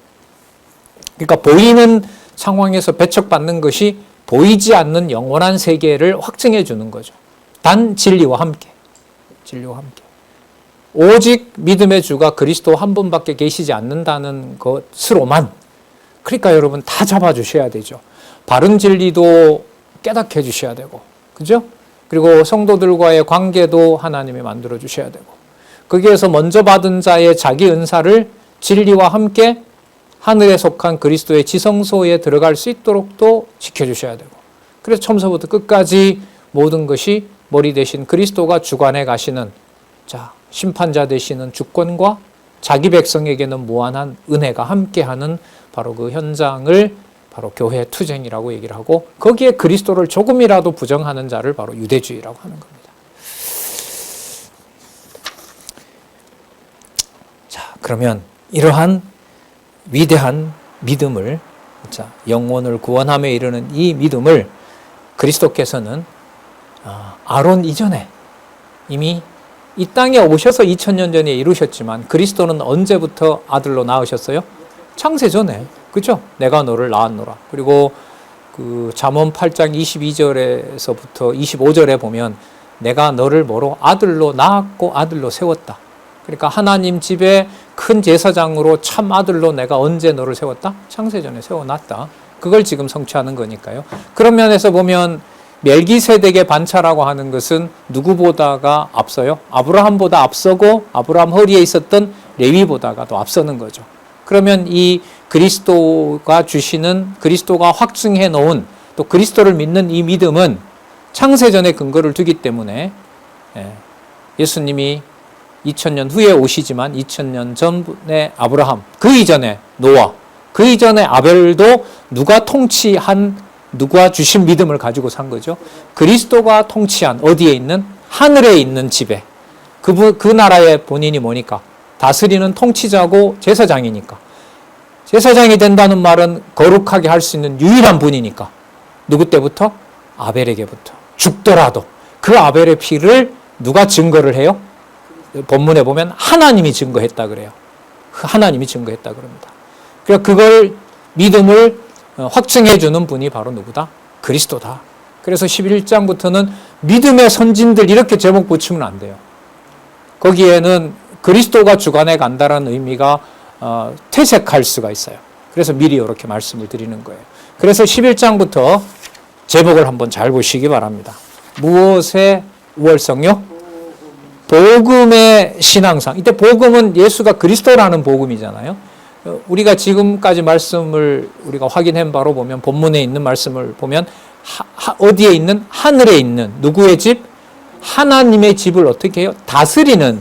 그러니까 보이는 상황에서 배척받는 것이 보이지 않는 영원한 세계를 확증해 주는 거죠. 단 진리와 함께. 진리와 함께. 오직 믿음의 주가 그리스도 한 분밖에 계시지 않는다는 것으로만 그러니까 여러분 다 잡아주셔야 되죠. 바른 진리도 깨닫게 해주셔야 되고 그죠? 그리고 성도들과의 관계도 하나님이 만들어 주셔야 되고 거기에서 먼저 받은 자의 자기 은사를 진리와 함께 하늘에 속한 그리스도의 지성소에 들어갈 수 있도록 또 지켜주셔야 되고 그래서 처음부터 끝까지 모든 것이 머리 대신 그리스도가 주관해 가시는 자 심판자 되시는 주권과 자기 백성에게는 무한한 은혜가 함께하는 바로 그 현장을 바로 교회 투쟁이라고 얘기를 하고 거기에 그리스도를 조금이라도 부정하는 자를 바로 유대주의라고 하는 겁니다. 자, 그러면 이러한 위대한 믿음을 자, 영혼을 구원함에 이르는 이 믿음을 그리스도께서는 아론 이전에 이미 이 땅에 오셔서 2000년 전에 이루셨지만 그리스도는 언제부터 아들로 낳으셨어요? 창세 전에. 그죠? 내가 너를 낳았노라. 그리고 그 잠언 8장 22절에서부터 25절에 보면 내가 너를 뭐로 아들로 낳았고 아들로 세웠다. 그러니까 하나님 집에 큰 제사장으로 참 아들로 내가 언제 너를 세웠다? 창세 전에 세워놨다. 그걸 지금 성취하는 거니까요. 그런 면에서 보면 멜기세덱의 반차라고 하는 것은 누구보다가 앞서요? 아브라함보다 앞서고 아브라함 허리에 있었던 레위보다가 더 앞서는 거죠. 그러면 이 그리스도가 주시는 그리스도가 확증해 놓은 또 그리스도를 믿는 이 믿음은 창세전에 근거를 두기 때문에 예수님이 2000년 후에 오시지만 2000년 전에 아브라함, 그 이전에 노아, 그 이전에 아벨도 누가 주신 믿음을 가지고 산 거죠. 그리스도가 통치한 어디에 있는? 하늘에 있는 집에. 그 나라의 본인이 뭐니까? 다스리는 통치자고 제사장이니까. 제사장이 된다는 말은 거룩하게 할 수 있는 유일한 분이니까. 누구 때부터? 아벨에게부터. 죽더라도 그 아벨의 피를 누가 증거를 해요? 본문에 보면 하나님이 증거했다 그래요. 하나님이 증거했다 그럽니다. 그러니까 그걸 믿음을 확증해 주는 분이 바로 누구다? 그리스도다. 그래서 11장부터는 믿음의 선진들 이렇게 제목 붙이면 안 돼요. 거기에는 그리스도가 주관해 간다는 의미가 퇴색할 수가 있어요. 그래서 미리 이렇게 말씀을 드리는 거예요. 그래서 11장부터 제목을 한번 잘 보시기 바랍니다. 무엇의 우월성요? 복음의 신앙상. 이때 복음은 예수가 그리스도라는 복음이잖아요. 우리가 지금까지 말씀을 우리가 확인한 바로 보면 본문에 있는 말씀을 보면 어디에 있는? 하늘에 있는 누구의 집? 하나님의 집을 어떻게 해요? 다스리는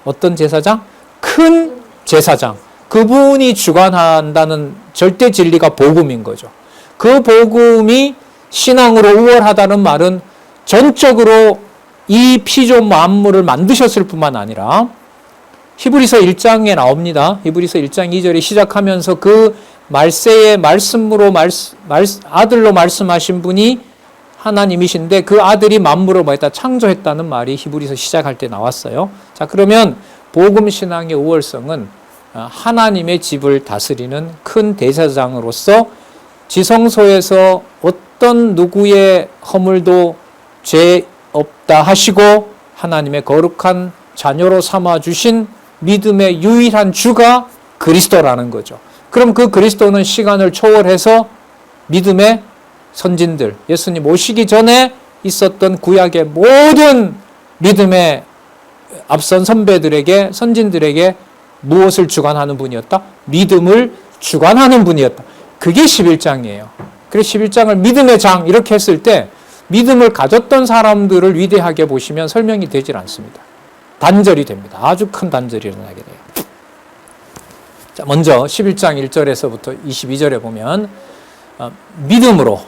어떤 제사장? 큰 제사장. 그분이 주관한다는 절대 진리가 복음인 거죠. 그 복음이 신앙으로 우월하다는 말은 전적으로 이 피조 만물을 만드셨을 뿐만 아니라 히브리서 1장에 나옵니다. 히브리서 1장 2절에 시작하면서 그 말세의 말씀으로 아들로 말씀하신 분이 하나님이신데 그 아들이 만물을 뭐했다? 창조했다는 말이 히브리서 시작할 때 나왔어요. 자, 그러면 복음 신앙의 우월성은 하나님의 집을 다스리는 큰 대제사장으로서 지성소에서 어떤 누구의 허물도 죄 없다 하시고 하나님의 거룩한 자녀로 삼아주신 믿음의 유일한 주가 그리스도라는 거죠. 그럼 그 그리스도는 시간을 초월해서 믿음의 선진들, 예수님 오시기 전에 있었던 구약의 모든 믿음의 앞선 선배들에게, 선진들에게 무엇을 주관하는 분이었다? 믿음을 주관하는 분이었다. 그게 11장이에요. 그래서 11장을 믿음의 장 이렇게 했을 때 믿음을 가졌던 사람들을 위대하게 보시면 설명이 되질 않습니다. 단절이 됩니다. 아주 큰 단절이 일어나게 돼요. 자, 먼저 11장 1절에서부터 22절에 보면 믿음으로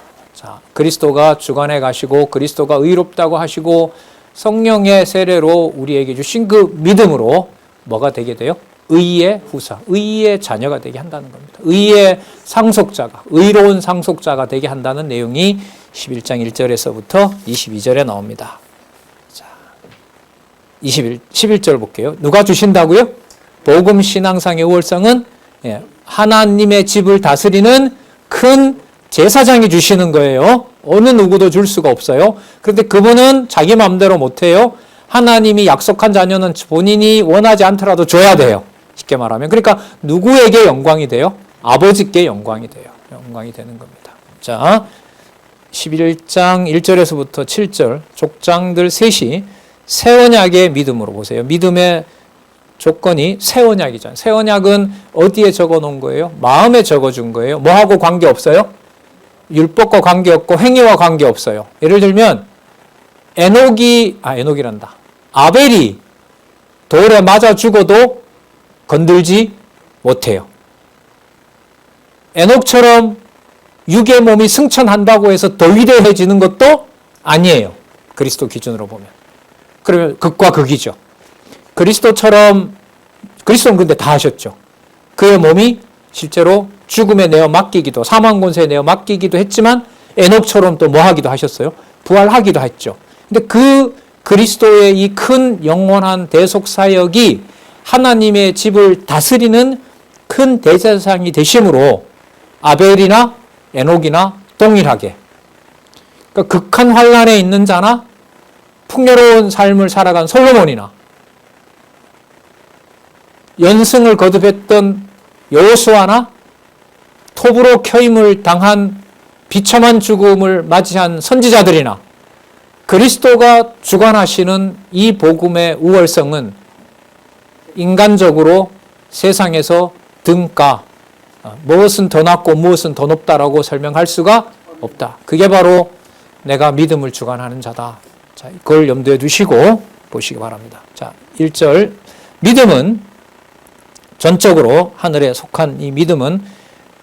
그리스도가 주관해 가시고 그리스도가 의롭다고 하시고 성령의 세례로 우리에게 주신 그 믿음으로 뭐가 되게 돼요? 의의 후사, 의의 자녀가 되게 한다는 겁니다. 의의 상속자가, 의로운 상속자가 되게 한다는 내용이 11장 1절에서부터 22절에 나옵니다. 자, 11절 볼게요. 누가 주신다고요? 복음 신앙상의 우월성은 하나님의 집을 다스리는 큰 제사장이 주시는 거예요. 어느 누구도 줄 수가 없어요. 그런데 그분은 자기 마음대로 못해요. 하나님이 약속한 자녀는 본인이 원하지 않더라도 줘야 돼요. 쉽게 말하면. 그러니까 누구에게 영광이 돼요? 아버지께 영광이 돼요. 영광이 되는 겁니다. 자, 11장 1절에서부터 7절 족장들 셋이 새 언약의 믿음으로 보세요. 믿음의 조건이 새 언약이잖아요. 새 언약은 어디에 적어 놓은 거예요? 마음에 적어 준 거예요. 뭐하고 관계없어요? 율법과 관계없고 행위와 관계없어요. 예를 들면 에녹이란다. 아벨이 돌에 맞아 죽어도 건들지 못해요. 에녹처럼 육의 몸이 승천한다고 해서 더 위대해지는 것도 아니에요. 그리스도 기준으로 보면. 그러면 극과 극이죠. 그리스도는 근데 다 하셨죠. 그의 몸이 실제로 죽음에 내어 맡기기도, 사망 권세에 내어 맡기기도 했지만 에녹처럼 또 뭐 하기도 하셨어요? 부활하기도 했죠. 근데 그 그리스도의 이 큰 영원한 대속 사역이 하나님의 집을 다스리는 큰 대제사장이 되심으로 아벨이나 에녹이나 동일하게, 그러니까 극한 환란에 있는 자나 풍요로운 삶을 살아간 솔로몬이나 연승을 거듭했던 여호수아나 톱으로 켜임을 당한 비참한 죽음을 맞이한 선지자들이나 그리스도가 주관하시는 이 복음의 우월성은 인간적으로 세상에서 등가, 무엇은 더 낮고 무엇은 더 높다라고 설명할 수가 없다. 그게 바로 내가 믿음을 주관하는 자다. 자, 그걸 염두에 두시고 보시기 바랍니다. 자, 1절. 믿음은 전적으로 하늘에 속한 이 믿음은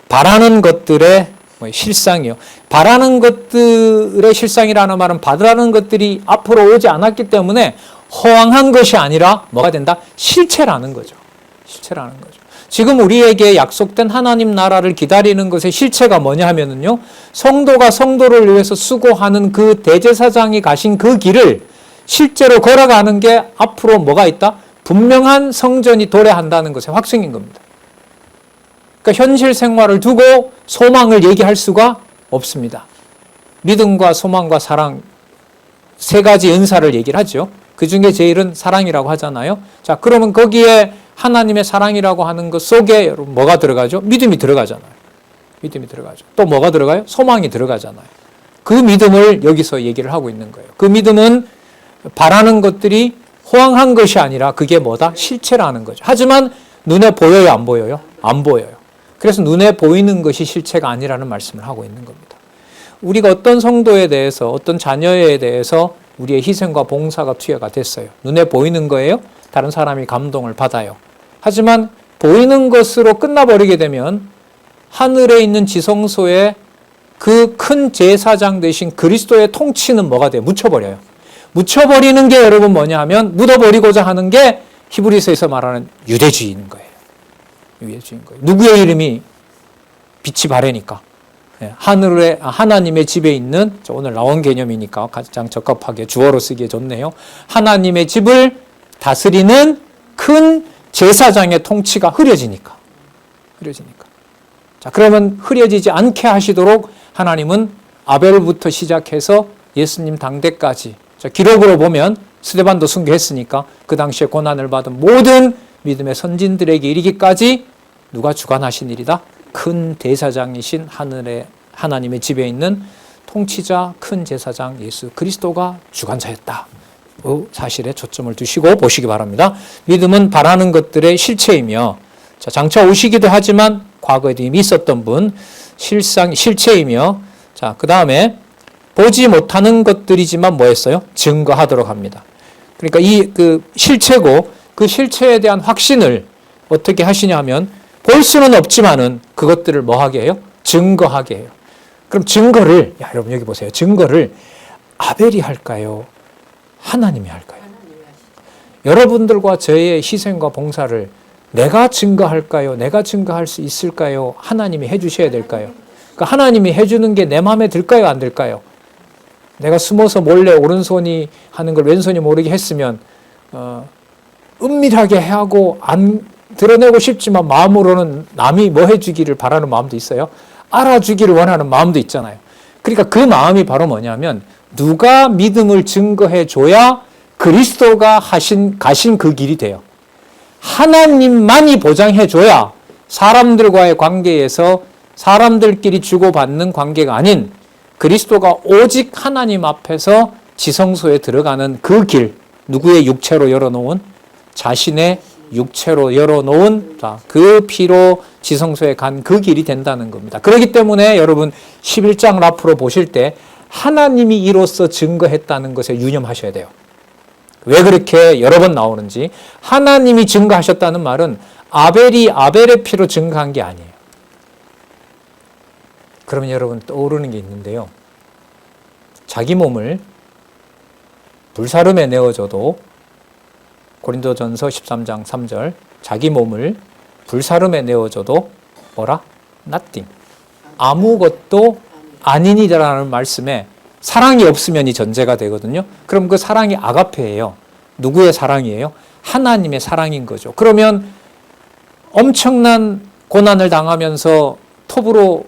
바라는 것들의 실상이요. 바라는 것들의 실상이라는 말은 바라는 것들이 앞으로 오지 않았기 때문에 허황한 것이 아니라 뭐가 된다? 실체라는 거죠. 실체라는 거죠. 지금 우리에게 약속된 하나님 나라를 기다리는 것의 실체가 뭐냐 하면은요, 성도가 성도를 위해서 수고하는 그 대제사장이 가신 그 길을 실제로 걸어가는 게 앞으로 뭐가 있다? 분명한 성전이 도래한다는 것의 확증인 겁니다. 그러니까 현실 생활을 두고 소망을 얘기할 수가 없습니다. 믿음과 소망과 사랑 세 가지 은사를 얘기를 하죠. 그 중에 제일은 사랑이라고 하잖아요. 자, 그러면 거기에 하나님의 사랑이라고 하는 것 속에 여러분 뭐가 들어가죠? 믿음이 들어가잖아요. 믿음이 들어가죠. 또 뭐가 들어가요? 소망이 들어가잖아요. 그 믿음을 여기서 얘기를 하고 있는 거예요. 그 믿음은 바라는 것들이 호황한 것이 아니라 그게 뭐다? 실체라는 거죠. 하지만 눈에 보여요? 안 보여요? 안 보여요. 그래서 눈에 보이는 것이 실체가 아니라는 말씀을 하고 있는 겁니다. 우리가 어떤 성도에 대해서, 어떤 자녀에 대해서 우리의 희생과 봉사가 투여가 됐어요. 눈에 보이는 거예요. 다른 사람이 감동을 받아요. 하지만 보이는 것으로 끝나버리게 되면 하늘에 있는 지성소에 그 큰 제사장 대신 그리스도의 통치는 뭐가 돼요? 묻혀버려요. 묻혀버리는 게 여러분 뭐냐 하면 묻어버리고자 하는 게 히브리서에서 말하는 유대주의인 거예요. 유대주의인 거예요. 누구의 이름이 빛이 바래니까. 하늘에 하나님의 집에 있는, 오늘 나온 개념이니까 가장 적합하게 주어로 쓰기에 좋네요. 하나님의 집을 다스리는 큰 제사장의 통치가 흐려지니까. 자, 그러면 흐려지지 않게 하시도록 하나님은 아벨부터 시작해서 예수님 당대까지, 자, 기록으로 보면 스데반도 순교했으니까 그 당시에 고난을 받은 모든 믿음의 선진들에게 이르기까지 누가 주관하신 일이다? 큰 대사장이신 하늘의 하나님의 집에 있는 통치자 큰 제사장 예수 그리스도가 주관자였다. 그 사실에 초점을 두시고 보시기 바랍니다. 믿음은 바라는 것들의 실체이며, 자, 장차 오시기도 하지만 과거에도 이미 있었던 분, 실체이며, 자, 그 다음에 보지 못하는 것들이지만 뭐했어요? 증거하도록 합니다. 그러니까 그 실체고 그 실체에 대한 확신을 어떻게 하시냐 하면 볼 수는 없지만은 그것들을 뭐 하게 해요? 증거하게 해요. 그럼 증거를, 여러분 여기 보세요. 증거를 아벨이 할까요? 하나님이 할까요? 여러분들과 저의 희생과 봉사를 내가 증거할까요? 내가 증거할 수 있을까요? 하나님이 해주셔야 될까요? 그러니까 하나님이 해주는 게 내 마음에 들까요? 안 들까요? 내가 숨어서 몰래 오른손이 하는 걸 왼손이 모르게 했으면 은밀하게 하고 안 드러내고 싶지만 마음으로는 남이 뭐 해주기를 바라는 마음도 있어요. 알아주기를 원하는 마음도 있잖아요. 그러니까 그 마음이 바로 뭐냐면 누가 믿음을 증거해 줘야 그리스도가 가신 그 길이 돼요. 하나님만이 보장해 줘야 사람들과의 관계에서 사람들끼리 주고받는 관계가 아닌 그리스도가 오직 하나님 앞에서 지성소에 들어가는 그 길, 누구의 육체로 열어놓은? 자신의 육체로 열어놓은 그 피로 지성소에 간 그 길이 된다는 겁니다. 그렇기 때문에 여러분 11장을 앞으로 보실 때 하나님이 이로써 증거했다는 것에 유념하셔야 돼요. 왜 그렇게 여러 번 나오는지. 하나님이 증거하셨다는 말은 아벨이 아벨의 피로 증거한 게 아니에요. 그러면 여러분 떠오르는 게 있는데요. 자기 몸을 불사름에 내어줘도 고린도전서 13장 3절 자기 몸을 불사름에 내어줘도 뭐라? nothing. 아무것도 아니니라는 말씀에 사랑이 없으면 이 전제가 되거든요. 그럼 그 사랑이 아가페예요. 누구의 사랑이에요? 하나님의 사랑인 거죠. 그러면 엄청난 고난을 당하면서 톱으로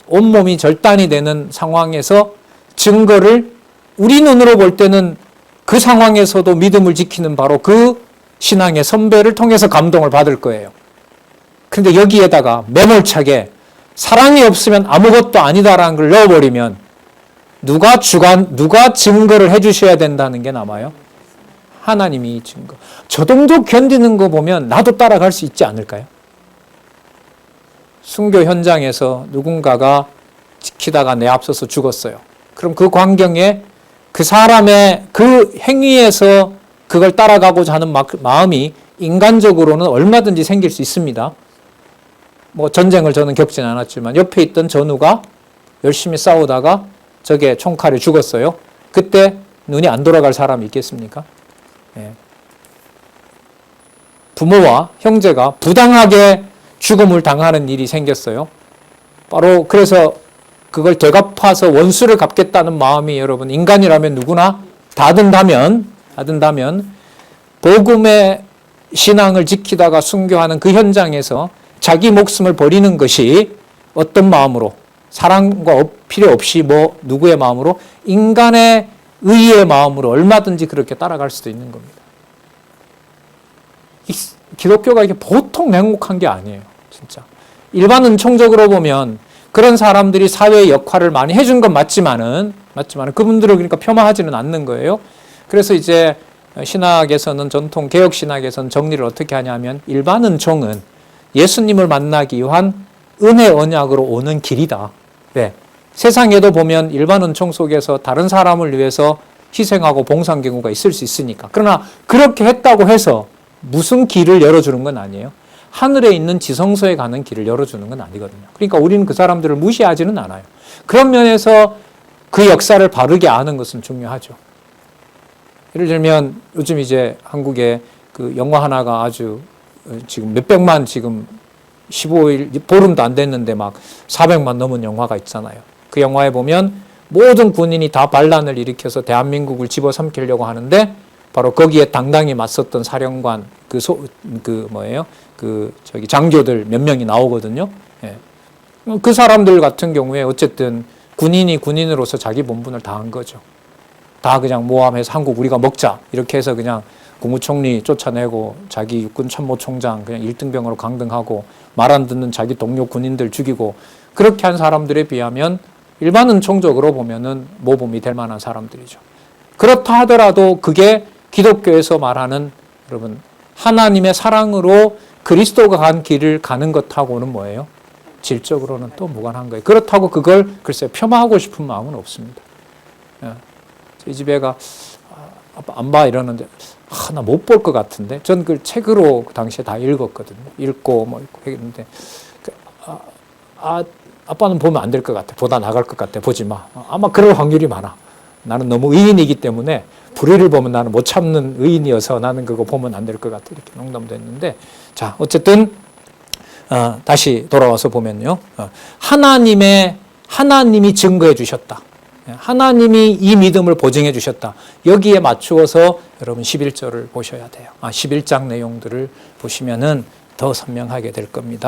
온몸이 절단이 되는 상황에서 증거를 우리 눈으로 볼 때는 그 상황에서도 믿음을 지키는 바로 그 신앙의 선배를 통해서 감동을 받을 거예요. 그런데 여기에다가 매몰차게 사랑이 없으면 아무것도 아니다라는 걸 넣어버리면 누가 증거를 해주셔야 된다는 게 남아요? 하나님이 증거. 저 정도 견디는 거 보면 나도 따라갈 수 있지 않을까요? 순교 현장에서 누군가가 지키다가 내 앞서서 죽었어요. 그럼 그 광경에 그 사람의 그 행위에서 그걸 따라가고자 하는 마음이 인간적으로는 얼마든지 생길 수 있습니다. 뭐 전쟁을 저는 겪진 않았지만 옆에 있던 전우가 열심히 싸우다가 적의 총칼에 죽었어요. 그때 눈이 안 돌아갈 사람이 있겠습니까? 예. 부모와 형제가 부당하게 죽음을 당하는 일이 생겼어요. 바로 그래서 그걸 되갚아서 원수를 갚겠다는 마음이 여러분 인간이라면 누구나 닿는다면 복음의 신앙을 지키다가 순교하는 그 현장에서 자기 목숨을 버리는 것이 어떤 마음으로 사랑과 필요 없이 뭐 누구의 마음으로 인간의 의의 마음으로 얼마든지 그렇게 따라갈 수도 있는 겁니다. 기독교가 이게 보통 냉혹한 게 아니에요. 진짜. 일반 은총적으로 보면 그런 사람들이 사회의 역할을 많이 해준 건 맞지만은 그분들을 그러니까 폄하하지는 않는 거예요. 그래서 이제 신학에서는 전통 개혁 신학에서는 정리를 어떻게 하냐면 일반 은총은 예수님을 만나기 위한 은혜 언약으로 오는 길이다. 네. 세상에도 보면 일반 은총 속에서 다른 사람을 위해서 희생하고 봉사한 경우가 있을 수 있으니까. 그러나 그렇게 했다고 해서 무슨 길을 열어주는 건 아니에요. 하늘에 있는 지성소에 가는 길을 열어주는 건 아니거든요. 그러니까 우리는 그 사람들을 무시하지는 않아요. 그런 면에서 그 역사를 바르게 아는 것은 중요하죠. 예를 들면 요즘 이제 한국에 그 영화 하나가 아주 지금 몇백만 지금 15일 보름도 안 됐는데 막 400만 넘은 영화가 있잖아요. 그 영화에 보면 모든 군인이 다 반란을 일으켜서 대한민국을 집어삼키려고 하는데 바로 거기에 당당히 맞섰던 사령관 장교들 몇 명이 나오거든요. 예. 그 사람들 같은 경우에 어쨌든 군인이 군인으로서 자기 본분을 다한 거죠. 다 그냥 모함해서 한국 우리가 먹자 이렇게 해서 그냥 국무총리 쫓아내고 자기 육군 참모총장 그냥 1등병으로 강등하고 말 안 듣는 자기 동료 군인들 죽이고 그렇게 한 사람들에 비하면 일반 은총적으로 보면은 모범이 될 만한 사람들이죠. 그렇다 하더라도 그게 기독교에서 말하는 여러분 하나님의 사랑으로 그리스도가 간 길을 가는 것하고는 뭐예요? 질적으로는 또 무관한 거예요. 그렇다고 그걸 글쎄 폄하하고 싶은 마음은 없습니다. 저희 집 애가 아빠 안 봐 이러는데 나 못 볼 것 같은데 전 그 책으로 그 당시에 다 읽었거든요. 읽고 뭐 했는데 아빠는 보면 안 될 것 같아. 보다 나갈 것 같아. 보지 마. 아마 그럴 확률이 많아. 나는 너무 의인이기 때문에 불의를 보면 나는 못 참는 의인이어서 나는 그거 보면 안 될 것 같아. 이렇게 농담도 했는데 자 어쨌든 다시 돌아와서 보면요. 하나님이 증거해 주셨다. 하나님이 이 믿음을 보증해 주셨다. 여기에 맞추어서 여러분 11절을 보셔야 돼요. 11장 내용들을 보시면은 더 선명하게 될 겁니다.